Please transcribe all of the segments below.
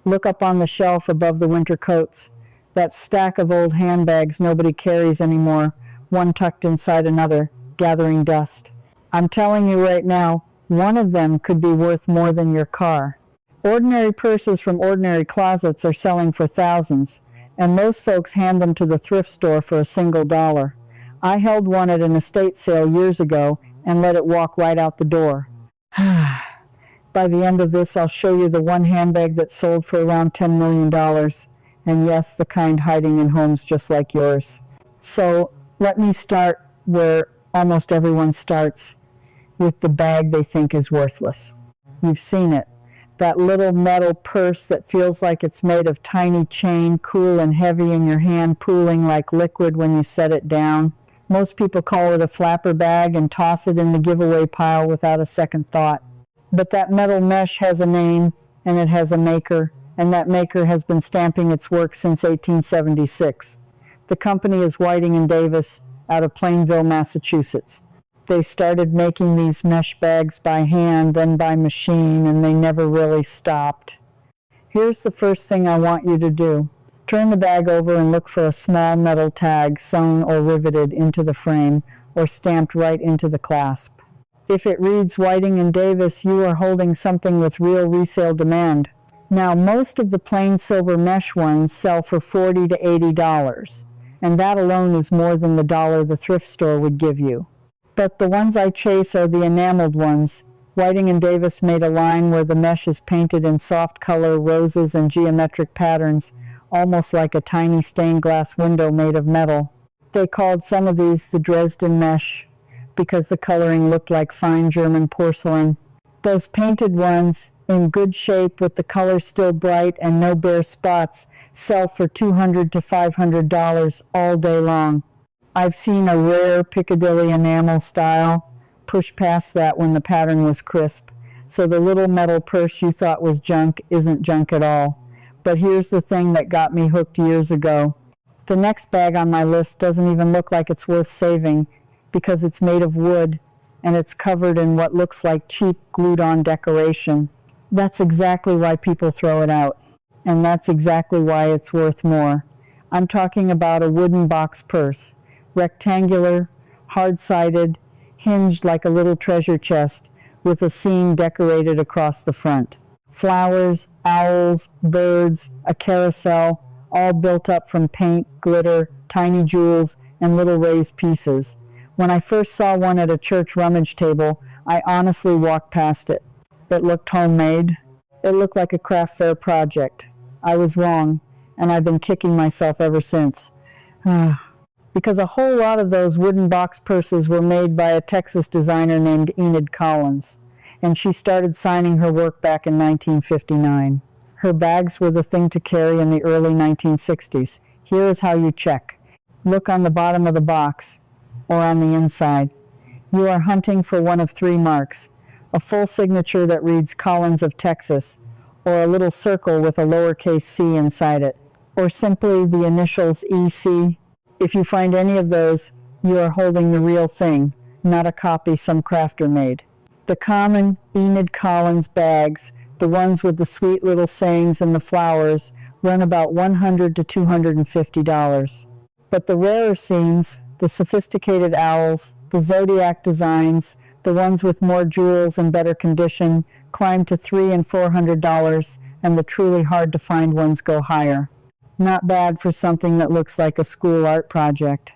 Look up on the shelf above the winter coats. That stack of old handbags nobody carries anymore, one tucked inside another, gathering dust. I'm telling you right now, one of them could be worth more than your car. Ordinary purses from ordinary closets are selling for thousands, and most folks hand them to the thrift store for a single dollar. I held one at an estate sale years ago and let it walk right out the door. By the end of this, I'll show you the one handbag that sold for around $10 million. And yes, the kind hiding in homes just like yours. So let me start where almost everyone starts, with the bag they think is worthless. You've seen it. That little metal purse that feels like it's made of tiny chain, cool and heavy in your hand, pooling like liquid when you set it down. Most people call it a flapper bag and toss it in the giveaway pile without a second thought. But that metal mesh has a name, and it has a maker, and that maker has been stamping its work since 1876. The company is Whiting & Davis out of Plainville, Massachusetts. They started making these mesh bags by hand, then by machine, and they never really stopped. Here's the first thing I want you to do. Turn the bag over and look for a small metal tag sewn or riveted into the frame or stamped right into the clasp. If it reads Whiting & Davis, you are holding something with real resale demand. Now, most of the plain silver mesh ones sell for $40 to $80, and that alone is more than the dollar the thrift store would give you. But the ones I chase are the enameled ones. Whiting & Davis made a line where the mesh is painted in soft color, roses, and geometric patterns, almost like a tiny stained glass window made of metal. They called some of these the Dresden mesh, because the coloring looked like fine German porcelain. Those painted ones, in good shape with the color still bright and no bare spots, sell for $200 to $500 all day long. I've seen a rare Piccadilly enamel style push past that when the pattern was crisp, so the little metal purse you thought was junk isn't junk at all. But here's the thing that got me hooked years ago. The next bag on my list doesn't even look like it's worth saving, because it's made of wood, and it's covered in what looks like cheap glued-on decoration. That's exactly why people throw it out, and that's exactly why it's worth more. I'm talking about a wooden box purse, rectangular, hard-sided, hinged like a little treasure chest, with a scene decorated across the front. Flowers, owls, birds, a carousel, all built up from paint, glitter, tiny jewels, and little raised pieces. When I first saw one at a church rummage table, I honestly walked past it. It looked homemade. It looked like a craft fair project. I was wrong, and I've been kicking myself ever since. Because a whole lot of those wooden box purses were made by a Texas designer named Enid Collins, and she started signing her work back in 1959. Her bags were the thing to carry in the early 1960s. Here is how you check. Look on the bottom of the box, or on the inside. You are hunting for one of three marks: a full signature that reads Collins of Texas, or a little circle with a lowercase c inside it, or simply the initials EC. If you find any of those, you are holding the real thing, not a copy some crafter made. The common Enid Collins bags, the ones with the sweet little sayings and the flowers, run about $100 to $250. But the rarer scenes, the sophisticated owls, the zodiac designs, the ones with more jewels and better condition, climb to $300 and $400, and the truly hard-to-find ones go higher. Not bad for something that looks like a school art project.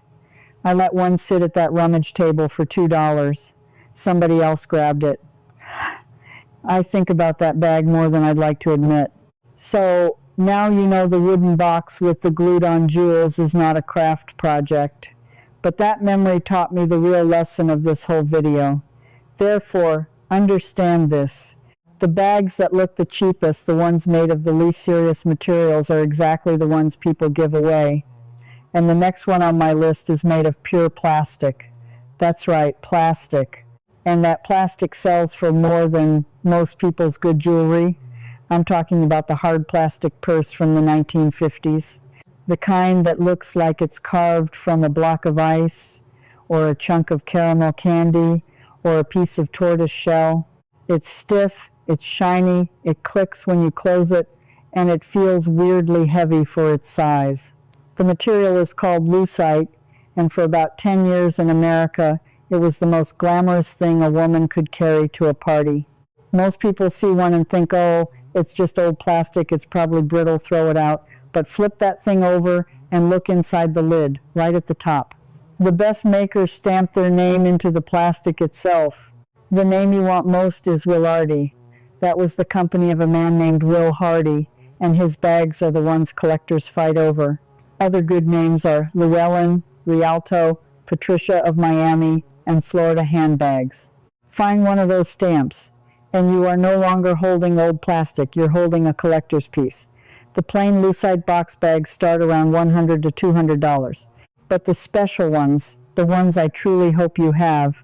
I let one sit at that rummage table for $2. Somebody else grabbed it. I think about that bag more than I'd like to admit. So now you know the wooden box with the glued-on jewels is not a craft project. But that memory taught me the real lesson of this whole video. Therefore, understand this. The bags that look the cheapest, the ones made of the least serious materials, are exactly the ones people give away. And the next one on my list is made of pure plastic. That's right, plastic. And that plastic sells for more than most people's good jewelry. I'm talking about the hard plastic purse from the 1950s. The kind that looks like it's carved from a block of ice, or a chunk of caramel candy, or a piece of tortoise shell. It's stiff, it's shiny, it clicks when you close it, and it feels weirdly heavy for its size. The material is called Lucite, and for about 10 years in America, it was the most glamorous thing a woman could carry to a party. Most people see one and think, oh, it's just old plastic, it's probably brittle, throw it out. But flip that thing over and look inside the lid, right at the top. The best makers stamp their name into the plastic itself. The name you want most is Willardy. That was the company of a man named Will Hardy, and his bags are the ones collectors fight over. Other good names are Llewellyn, Rialto, Patricia of Miami, and Florida Handbags. Find one of those stamps, and you are no longer holding old plastic, you're holding a collector's piece. The plain Lucite box bags start around $100 to $200. But the special ones, the ones I truly hope you have,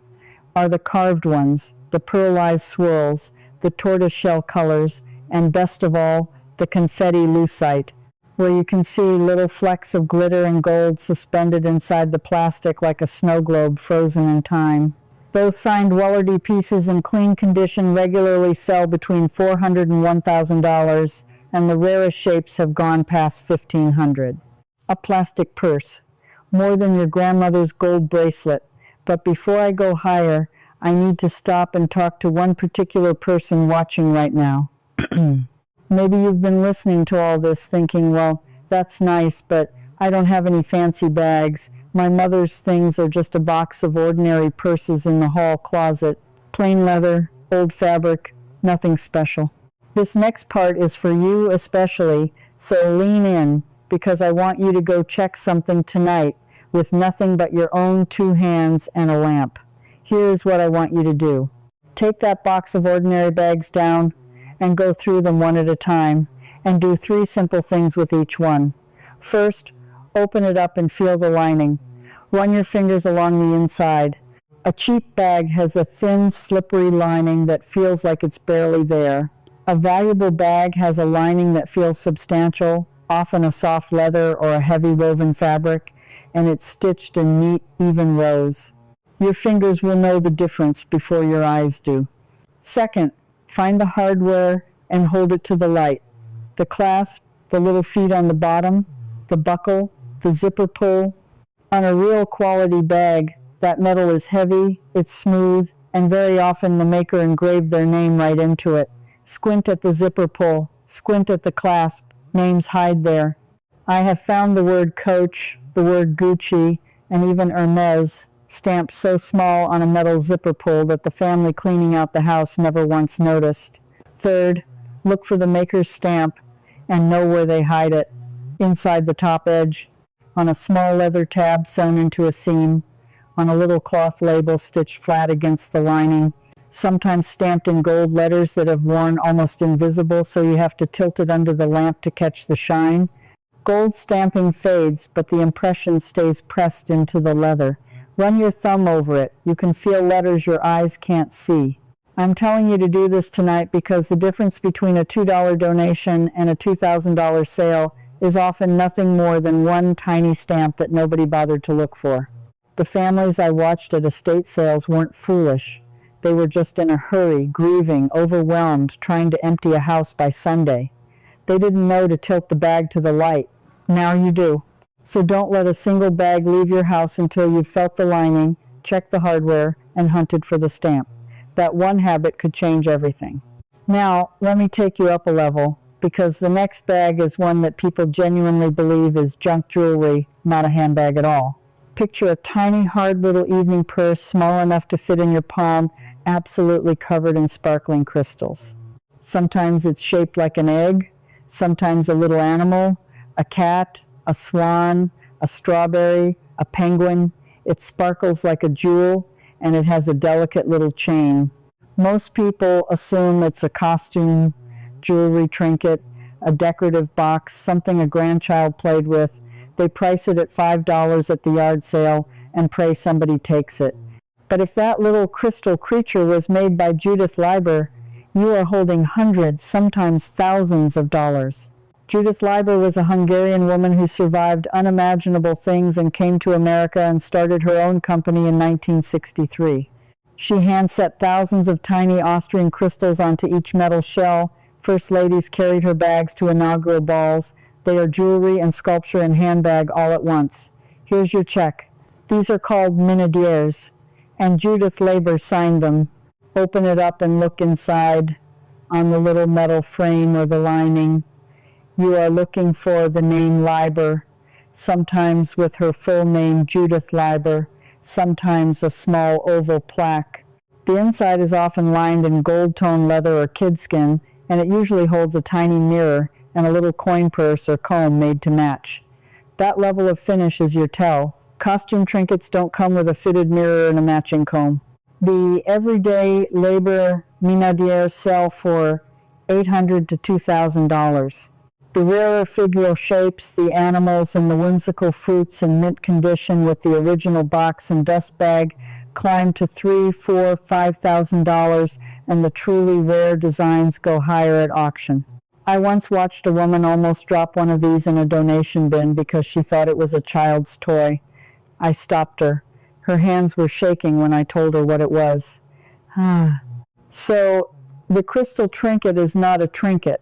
are the carved ones, the pearlized swirls, the tortoiseshell colors, and best of all, the confetti Lucite, where you can see little flecks of glitter and gold suspended inside the plastic like a snow globe frozen in time. Those signed Willardy pieces in clean condition regularly sell between $400 and $1,000, and the rarest shapes have gone past $1,500. A plastic purse, more than your grandmother's gold bracelet. But before I go higher, I need to stop and talk to one particular person watching right now. Maybe you've been listening to all this thinking, well, that's nice, but I don't have any fancy bags. My mother's things are just a box of ordinary purses in the hall closet. Plain leather, old fabric, nothing special. This next part is for you especially, so lean in, because I want you to go check something tonight with nothing but your own 2 hands and a lamp. Here's what I want you to do. Take that box of ordinary bags down and go through them one at a time, and do 3 simple things with each one. First, open it up and feel the lining. Run your fingers along the inside. A cheap bag has a thin, slippery lining that feels like it's barely there. A valuable bag has a lining that feels substantial, often a soft leather or a heavy woven fabric, and it's stitched in neat, even rows. Your fingers will know the difference before your eyes do. Second, find the hardware and hold it to the light. The clasp, the little feet on the bottom, the buckle, the zipper pull. On a real quality bag, that metal is heavy, it's smooth, and very often the maker engraved their name right into it. Squint at the zipper pull, squint at the clasp, names hide there. I have found the word Coach, the word Gucci, and even Hermes stamped so small on a metal zipper pull that the family cleaning out the house never once noticed. Third, look for the maker's stamp and know where they hide it. Inside the top edge, on a small leather tab sewn into a seam, on a little cloth label stitched flat against the lining, sometimes stamped in gold letters that have worn almost invisible, so you have to tilt it under the lamp to catch the shine. Gold stamping fades, but the impression stays pressed into the leather. Run your thumb over it. You can feel letters your eyes can't see. I'm telling you to do this tonight because the difference between a $2 donation and a $2,000 sale is often nothing more than one tiny stamp that nobody bothered to look for. The families I watched at estate sales weren't foolish. They were just in a hurry, grieving, overwhelmed, trying to empty a house by Sunday. They didn't know to tilt the bag to the light. Now you do. So don't let a single bag leave your house until you've felt the lining, checked the hardware, and hunted for the stamp. That one habit could change everything. Now, let me take you up a level, because the next bag is one that people genuinely believe is junk jewelry, not a handbag at all. Picture a tiny, hard little evening purse, small enough to fit in your palm, absolutely covered in sparkling crystals. Sometimes it's shaped like an egg, sometimes a little animal, a cat, a swan, a strawberry, a penguin. It sparkles like a jewel, and it has a delicate little chain. Most people assume it's a costume, jewelry trinket, a decorative box, something a grandchild played with. They price it at $5 at the yard sale and pray somebody takes it. But if that little crystal creature was made by Judith Leiber, you are holding hundreds, sometimes thousands of dollars. Judith Leiber was a Hungarian woman who survived unimaginable things and came to America and started her own company in 1963. She hand-set thousands of tiny Austrian crystals onto each metal shell, First ladies carried her bags to inaugural balls. They are jewelry and sculpture and handbag all at once. Here's your check. These are called minaudières, and Judith Leiber signed them. Open it up and look inside on the little metal frame or the lining. You are looking for the name Leiber, sometimes with her full name Judith Leiber, sometimes a small oval plaque. The inside is often lined in gold-toned leather or kidskin, and it usually holds a tiny mirror and a little coin purse or comb made to match. That level of finish is your tell. Costume trinkets don't come with a fitted mirror and a matching comb. The everyday Leiber minaudières sell for $800 to $2,000. The rarer figural shapes, the animals, and the whimsical fruits in mint condition with the original box and dust bag climb to $3,000, $4,000, $5,000, and the truly rare designs go higher at auction. I once watched a woman almost drop one of these in a donation bin because she thought it was a child's toy. I stopped her. Her hands were shaking when I told her what it was. So, the crystal trinket is not a trinket.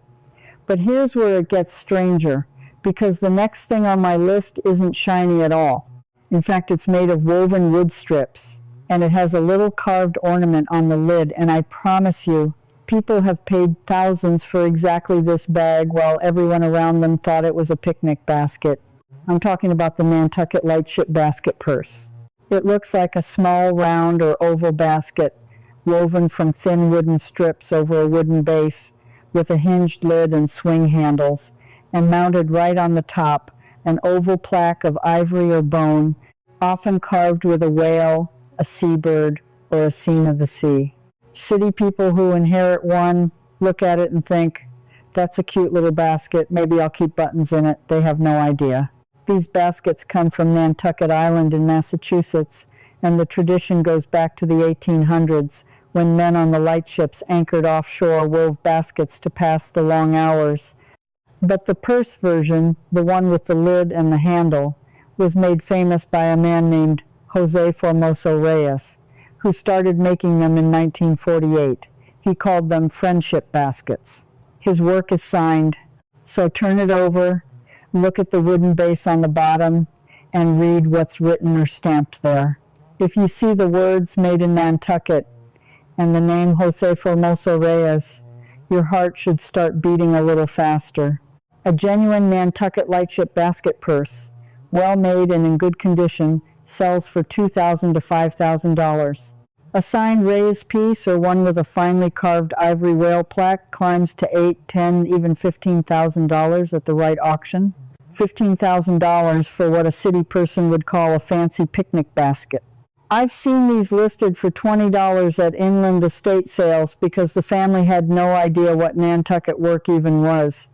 But here's where it gets stranger, because the next thing on my list isn't shiny at all. In fact, it's made of woven wood strips, and it has a little carved ornament on the lid, and I promise you, people have paid thousands for exactly this bag while everyone around them thought it was a picnic basket. I'm talking about the Nantucket lightship basket purse. It looks like a small round or oval basket woven from thin wooden strips over a wooden base with a hinged lid and swing handles, and mounted right on the top, an oval plaque of ivory or bone, often carved with a whale, a seabird, or a scene of the sea. City people who inherit one look at it and think, that's a cute little basket, maybe I'll keep buttons in it. They have no idea. These baskets come from Nantucket Island in Massachusetts, and the tradition goes back to the 1800s, when men on the lightships anchored offshore wove baskets to pass the long hours. But the purse version, the one with the lid and the handle, was made famous by a man named Jose Formoso Reyes, who started making them in 1948. He called them friendship baskets. His work is signed, so turn it over, look at the wooden base on the bottom, and read what's written or stamped there. If you see the words made in Nantucket and the name Jose Formoso Reyes, your heart should start beating a little faster. A genuine Nantucket lightship basket purse, well made and in good condition, sells for $2,000 to $5,000. A signed raised piece or one with a finely carved ivory whale plaque climbs to $8,000, $10,000, even $15,000 at the right auction. $15,000 for what a city person would call a fancy picnic basket. I've seen these listed for $20 at inland estate sales because the family had no idea what Nantucket work even was.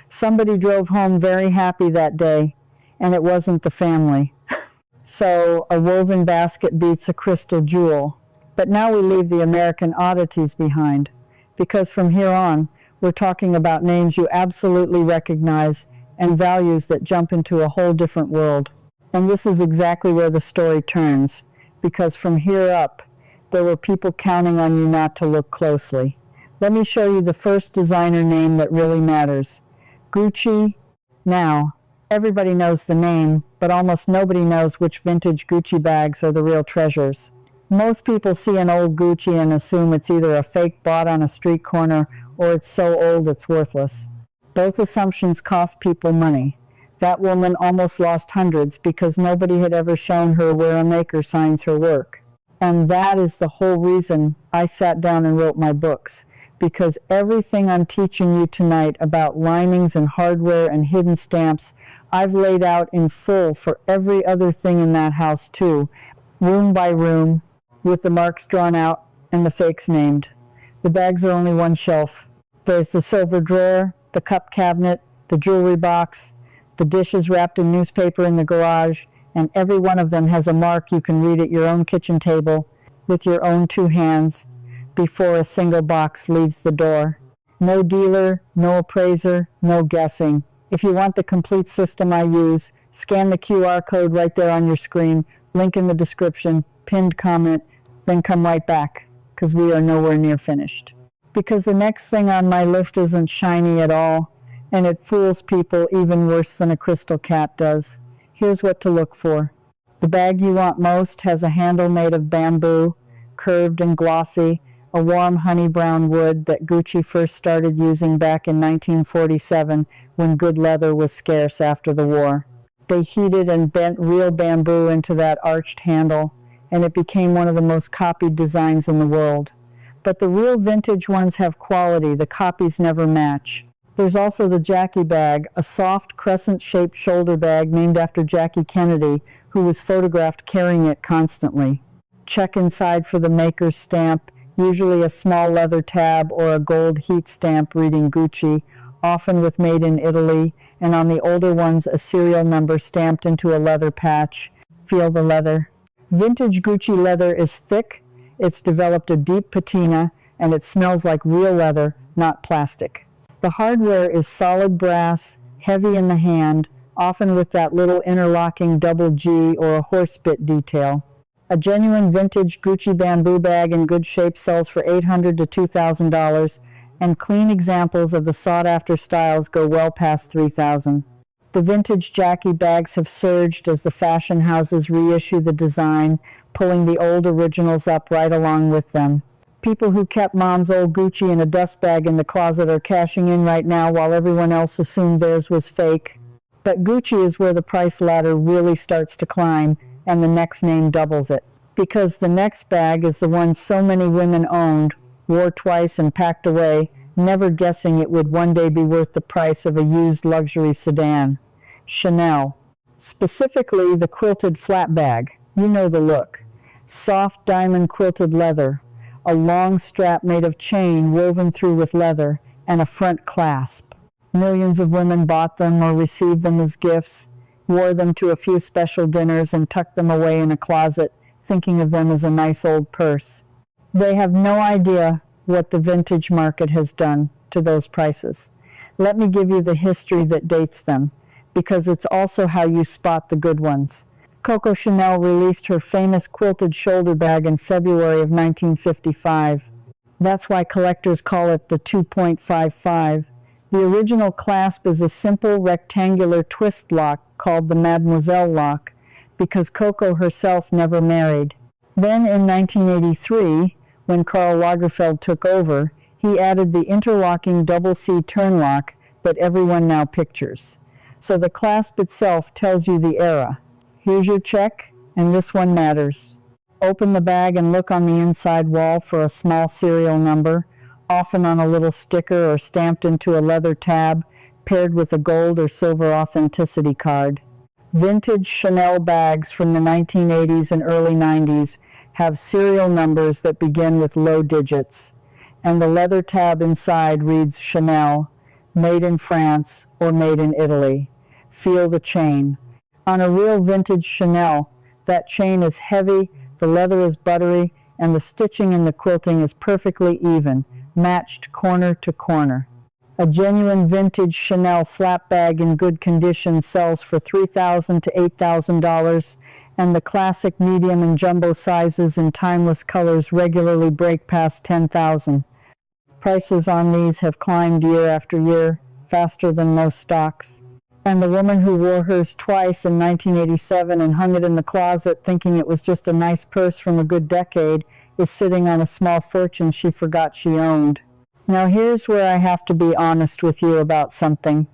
Somebody drove home very happy that day, and it wasn't the family. So a woven basket beats a crystal jewel. But now we leave the American oddities behind, because from here on, we're talking about names you absolutely recognize and values that jump into a whole different world. And this is exactly where the story turns, because from here up, there were people counting on you not to look closely. Let me show you the first designer name that really matters. Gucci. Now, everybody knows the name, but almost nobody knows which vintage Gucci bags are the real treasures. Most people see an old Gucci and assume it's either a fake bought on a street corner or it's so old it's worthless. Both assumptions cost people money. That woman almost lost hundreds because nobody had ever shown her where a maker signs her work. And that is the whole reason I sat down and wrote my books, because everything I'm teaching you tonight about linings and hardware and hidden stamps, I've laid out in full for every other thing in that house too, room by room, with the marks drawn out and the fakes named. The bags are only one shelf. There's the silver drawer, the cup cabinet, the jewelry box, the dishes wrapped in newspaper in the garage, and every one of them has a mark you can read at your own kitchen table with your own two hands before a single box leaves the door. No dealer, no appraiser, no guessing. If you want the complete system I use, scan the QR code right there on your screen, link in the description, pinned comment, then come right back, because we are nowhere near finished. because the next thing on my list isn't shiny at all, and it fools people even worse than a crystal cat does. Here's what to look for. The bag you want most has a handle made of bamboo, curved and glossy, a warm honey brown wood that Gucci first started using back in 1947 when good leather was scarce after the war. They heated and bent real bamboo into that arched handle, and it became one of the most copied designs in the world. But the real vintage ones have quality, the copies never match. There's also the Jackie bag, a soft crescent-shaped shoulder bag named after Jackie Kennedy, who was photographed carrying it constantly. Check inside for the maker's stamp, usually a small leather tab or a gold heat stamp reading Gucci, often with Made in Italy, and on the older ones a serial number stamped into a leather patch. Feel the leather. Vintage Gucci leather is thick, it's developed a deep patina, and it smells like real leather, not plastic. The hardware is solid brass, heavy in the hand, often with that little interlocking double G or a horse bit detail. A genuine vintage Gucci bamboo bag in good shape sells for $800 to $2,000, and clean examples of the sought-after styles go well past $3,000. The vintage Jackie bags have surged as the fashion houses reissue the design, pulling the old originals up right along with them. People who kept mom's old Gucci in a dust bag in the closet are cashing in right now while everyone else assumed theirs was fake. But Gucci is where the price ladder really starts to climb, and the next name doubles it. Because the next bag is the one so many women owned, wore twice and packed away, never guessing it would one day be worth the price of a used luxury sedan. Chanel. Specifically the quilted flat bag. You know the look. Soft diamond quilted leather, a long strap made of chain woven through with leather, and a front clasp. Millions of women bought them or received them as gifts, wore them to a few special dinners, and tucked them away in a closet, thinking of them as a nice old purse. They have no idea what the vintage market has done to those prices. Let me give you the history that dates them, because it's also how you spot the good ones. Coco Chanel released her famous quilted shoulder bag in February of 1955. That's why collectors call it the 2.55. The original clasp is a simple rectangular twist lock called the Mademoiselle lock, because Coco herself never married. Then in 1983, when Karl Lagerfeld took over, he added the interlocking double C turn lock that everyone now pictures. So the clasp itself tells you the era. Here's your check, and this one matters. Open the bag and look on the inside wall for a small serial number, often on a little sticker or stamped into a leather tab, paired with a gold or silver authenticity card. Vintage Chanel bags from the 1980s and early 90s have serial numbers that begin with low digits, and the leather tab inside reads Chanel, made in France or made in Italy. Feel the chain. On a real vintage Chanel, that chain is heavy, the leather is buttery, and the stitching and the quilting is perfectly even, matched corner to corner. A genuine vintage Chanel flat bag in good condition sells for $3,000 to $8,000, and the classic medium and jumbo sizes in timeless colors regularly break past $10,000. Prices on these have climbed year after year, faster than most stocks. And the woman who wore hers twice in 1987 and hung it in the closet thinking it was just a nice purse from a good decade is sitting on a small fortune she forgot she owned. Now here's where I have to be honest with you about something,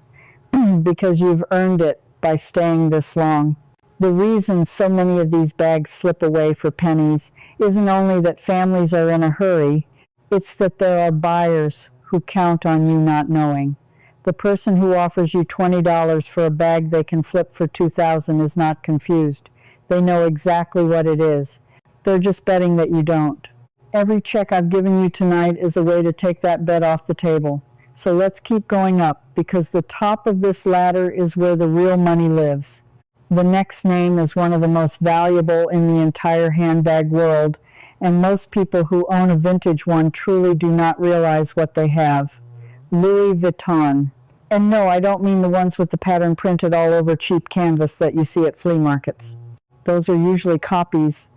because you've earned it by staying this long. The reason so many of these bags slip away for pennies isn't only that families are in a hurry, it's that there are buyers who count on you not knowing. The person who offers you $20 for a bag they can flip for $2,000 is not confused. They know exactly what it is. They're just betting that you don't. Every check I've given you tonight is a way to take that bet off the table. So let's keep going up, because the top of this ladder is where the real money lives. The next name is one of the most valuable in the entire handbag world, and most people who own a vintage one truly do not realize what they have. Louis Vuitton. And no, I don't mean the ones with the pattern printed all over cheap canvas that you see at flea markets. Those are usually copies.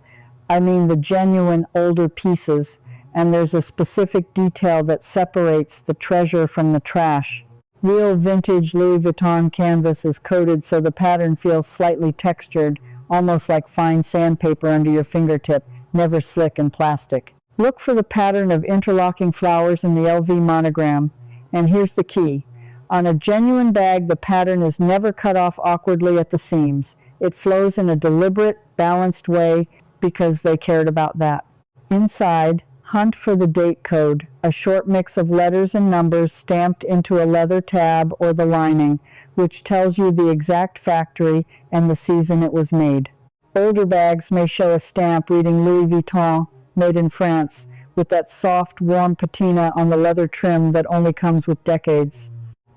I mean the genuine older pieces, and there's a specific detail that separates the treasure from the trash. Real vintage Louis Vuitton canvas is coated so the pattern feels slightly textured, almost like fine sandpaper under your fingertip, never slick and plastic. Look for the pattern of interlocking flowers in the LV monogram. And here's the key. On a genuine bag, the pattern is never cut off awkwardly at the seams. It flows in a deliberate, balanced way because they cared about that. Inside, hunt for the date code, a short mix of letters and numbers stamped into a leather tab or the lining, which tells you the exact factory and the season it was made. Older bags may show a stamp reading Louis Vuitton, made in France, with that soft, warm patina on the leather trim that only comes with decades.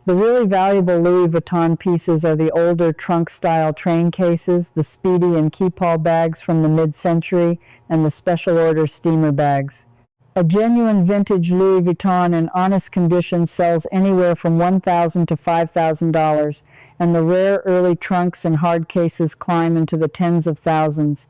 The really valuable Louis Vuitton pieces are the older trunk-style train cases, the Speedy and Keepall bags from the mid-century, and the special-order steamer bags. A genuine vintage Louis Vuitton in honest condition sells anywhere from $1,000 to $5,000, and the rare early trunks and hard cases climb into the tens of thousands.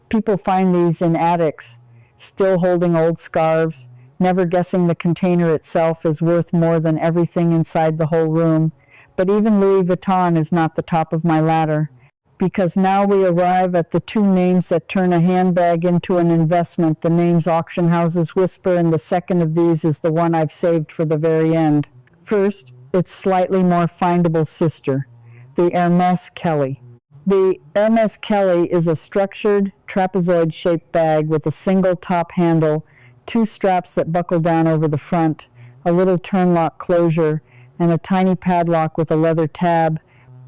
People find these in attics, still holding old scarves, never guessing the container itself is worth more than everything inside the whole room. But even Louis Vuitton is not the top of my ladder, because now we arrive at the two names that turn a handbag into an investment. The names auction houses whisper, and the second of these is the one I've saved for the very end. First, its slightly more findable sister, the Hermès Kelly. The Hermès Kelly is a structured, trapezoid-shaped bag with a single top handle, two straps that buckle down over the front, a little turnlock closure, and a tiny padlock with a leather tab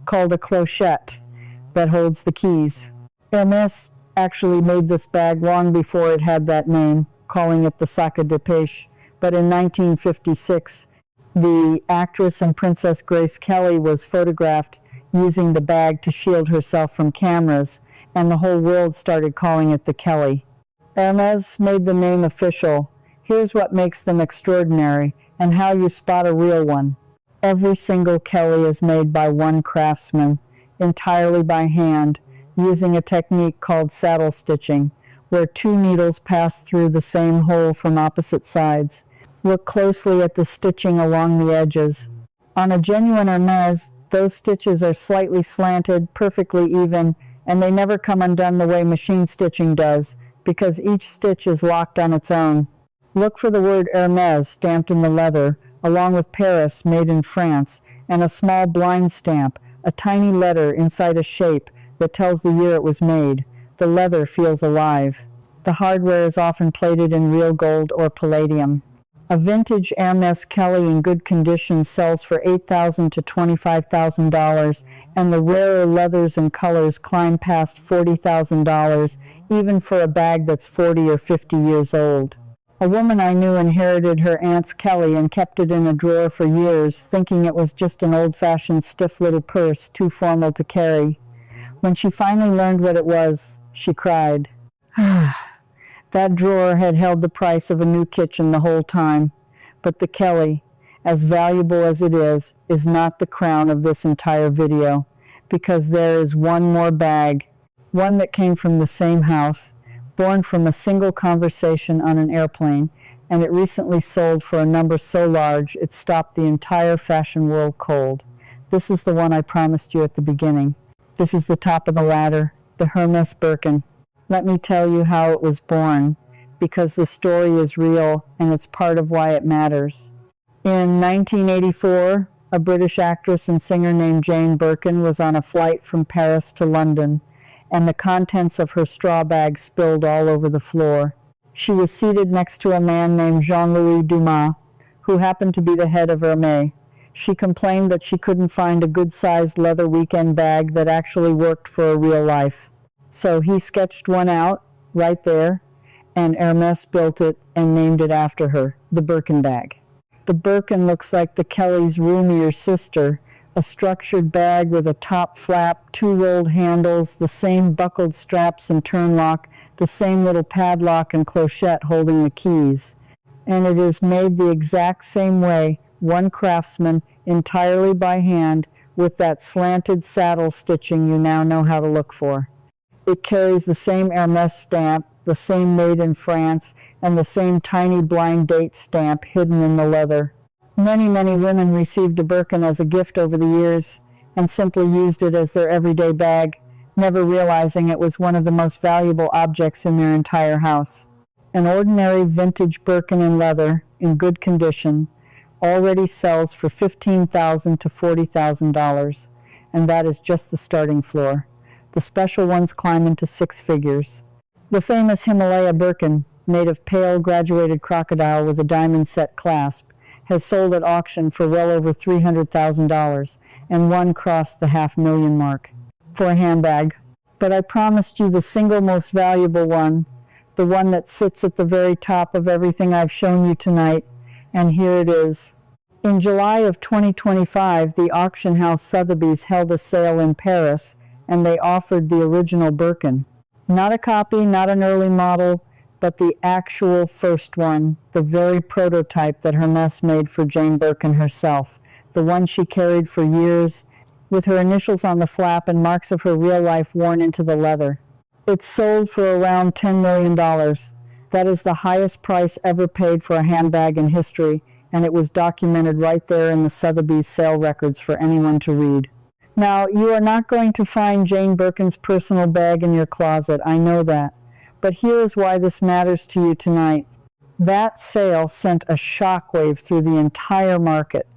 called a clochette that holds the keys. Hermès actually made this bag long before it had that name, calling it the sac à dépêche, but in 1956, the actress and Princess Grace Kelly was photographed using the bag to shield herself from cameras, and the whole world started calling it the Kelly. Hermès made the name official. Here's what makes them extraordinary, and how you spot a real one. Every single Kelly is made by one craftsman, entirely by hand, using a technique called saddle stitching, where two needles pass through the same hole from opposite sides. Look closely at the stitching along the edges. On a genuine Hermès, those stitches are slightly slanted, perfectly even, and they never come undone the way machine stitching does, because each stitch is locked on its own. Look for the word Hermès stamped in the leather, along with Paris, made in France, and a small blind stamp, a tiny letter inside a shape that tells the year it was made. The leather feels alive. The hardware is often plated in real gold or palladium. A vintage Hermès Kelly in good condition sells for $8,000 to $25,000, and the rarer leathers and colors climb past $40,000, even for a bag that's 40 or 50 years old. A woman I knew inherited her aunt's Kelly and kept it in a drawer for years, thinking it was just an old-fashioned stiff little purse, too formal to carry. When she finally learned what it was, she cried. That drawer had held the price of a new kitchen the whole time. But the Kelly, as valuable as it is not the crown of this entire video, because there is one more bag, one that came from the same house, born from a single conversation on an airplane, and it recently sold for a number so large it stopped the entire fashion world cold. This is the one I promised you at the beginning. This is the top of the ladder, the Hermès Birkin. Let me tell you how it was born, because the story is real and it's part of why it matters. In 1984, a British actress and singer named Jane Birkin was on a flight from Paris to London, and the contents of her straw bag spilled all over the floor. She was seated next to a man named Jean-Louis Dumas, who happened to be the head of Hermès. She complained that she couldn't find a good-sized leather weekend bag that actually worked for a real life. So he sketched one out, right there, and Hermès built it and named it after her, the Birkin bag. The Birkin looks like the Kelly's roomier sister, a structured bag with a top flap, two rolled handles, the same buckled straps and turnlock, the same little padlock and clochette holding the keys. And it is made the exact same way, one craftsman, entirely by hand, with that slanted saddle stitching you now know how to look for. It carries the same Hermès stamp, the same made in France, and the same tiny blind date stamp hidden in the leather. Many, many women received a Birkin as a gift over the years and simply used it as their everyday bag, never realizing it was one of the most valuable objects in their entire house. An ordinary vintage Birkin in leather, in good condition, already sells for $15,000 to $40,000, and that is just the starting floor. The special ones climb into six figures. The famous Himalaya Birkin, made of pale graduated crocodile with a diamond-set clasp, has sold at auction for well over $300,000, and one crossed the $500,000 mark for a handbag. But I promised you the single most valuable one, the one that sits at the very top of everything I've shown you tonight, and here it is. In July of 2025, the auction house Sotheby's held a sale in Paris, and they offered the original Birkin. Not a copy, not an early model, but the actual first one, the very prototype that Hermès made for Jane Birkin herself, the one she carried for years, with her initials on the flap and marks of her real life worn into the leather. It sold for around $10 million. That is the highest price ever paid for a handbag in history, and it was documented right there in the Sotheby's sale records for anyone to read. Now, you are not going to find Jane Birkin's personal bag in your closet, I know that. But here is why this matters to you tonight. That sale sent a shockwave through the entire market,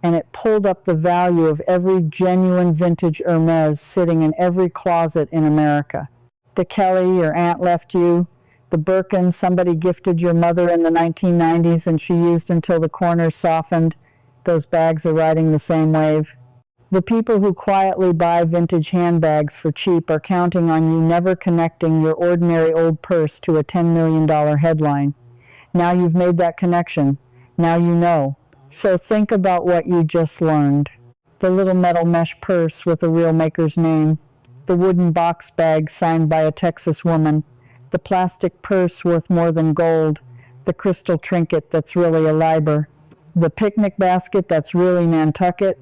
and it pulled up the value of every genuine vintage Hermès sitting in every closet in America. The Kelly your aunt left you, the Birkin somebody gifted your mother in the 1990s and she used until the corners softened, those bags are riding the same wave. The people who quietly buy vintage handbags for cheap are counting on you never connecting your ordinary old purse to a $10 million headline. Now you've made that connection. Now you know. So think about what you just learned. The little metal mesh purse with a real maker's name, the wooden box bag signed by a Texas woman, the plastic purse worth more than gold, the crystal trinket that's really a Leiber, the picnic basket that's really Nantucket,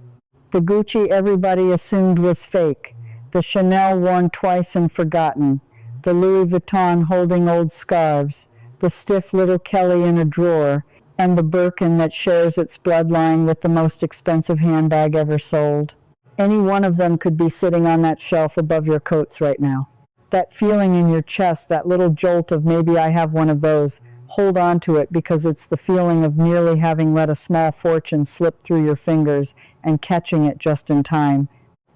the Gucci everybody assumed was fake, the Chanel worn twice and forgotten, the Louis Vuitton holding old scarves, the stiff little Kelly in a drawer, and the Birkin that shares its bloodline with the most expensive handbag ever sold. Any one of them could be sitting on that shelf above your coats right now. That feeling in your chest, that little jolt of maybe I have one of those, hold on to it because it's the feeling of nearly having let a small fortune slip through your fingers and catching it just in time.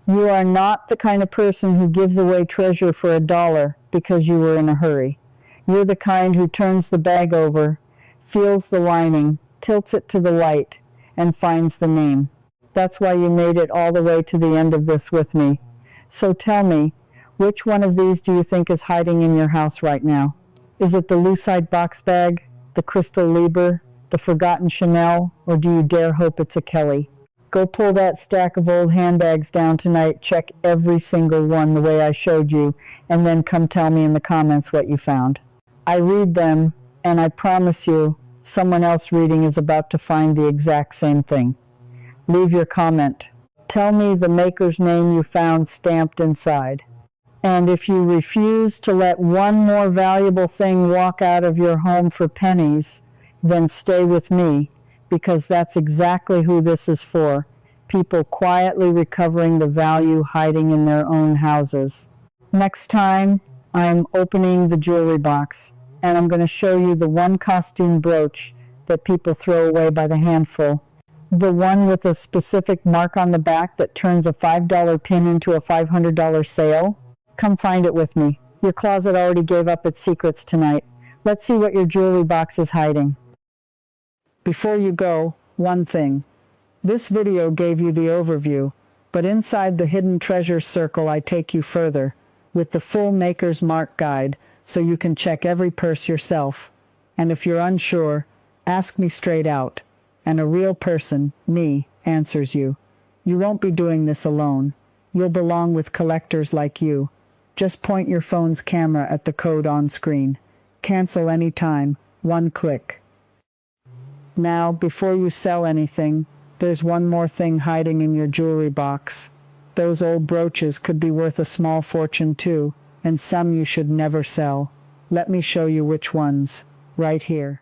You are not the kind of person who gives away treasure for $1 because you were in a hurry. You're the kind who turns the bag over, feels the lining, tilts it to the light, and finds the name. That's why you made it all the way to the end of this with me. So tell me, which one of these do you think is hiding in your house right now? Is it the Lucite box bag, the crystal Leiber, the forgotten Chanel, or do you dare hope it's a Kelly? Go pull that stack of old handbags down tonight, check every single one the way I showed you, and then come tell me in the comments what you found. I read them, and I promise you, someone else reading is about to find the exact same thing. Leave your comment. Tell me the maker's name you found stamped inside. And if you refuse to let one more valuable thing walk out of your home for pennies, then stay with me, because that's exactly who this is for. People quietly recovering the value hiding in their own houses. Next time, I'm opening the jewelry box, and I'm going to show you the one costume brooch that people throw away by the handful. The one with a specific mark on the back that turns a $5 pin into a $500 sale. Come find it with me. Your closet already gave up its secrets tonight. Let's see what your jewelry box is hiding. Before you go, one thing. This video gave you the overview, but inside the hidden treasure circle I take you further, with the full Maker's Mark guide, so you can check every purse yourself. And if you're unsure, ask me straight out, and a real person, me, answers you. You won't be doing this alone. You'll belong with collectors like you. Just point your phone's camera at the code on screen. Cancel anytime, one click. Now, before you sell anything, there's one more thing hiding in your jewelry box. Those old brooches could be worth a small fortune too, and some you should never sell. Let me show you which ones. Right here.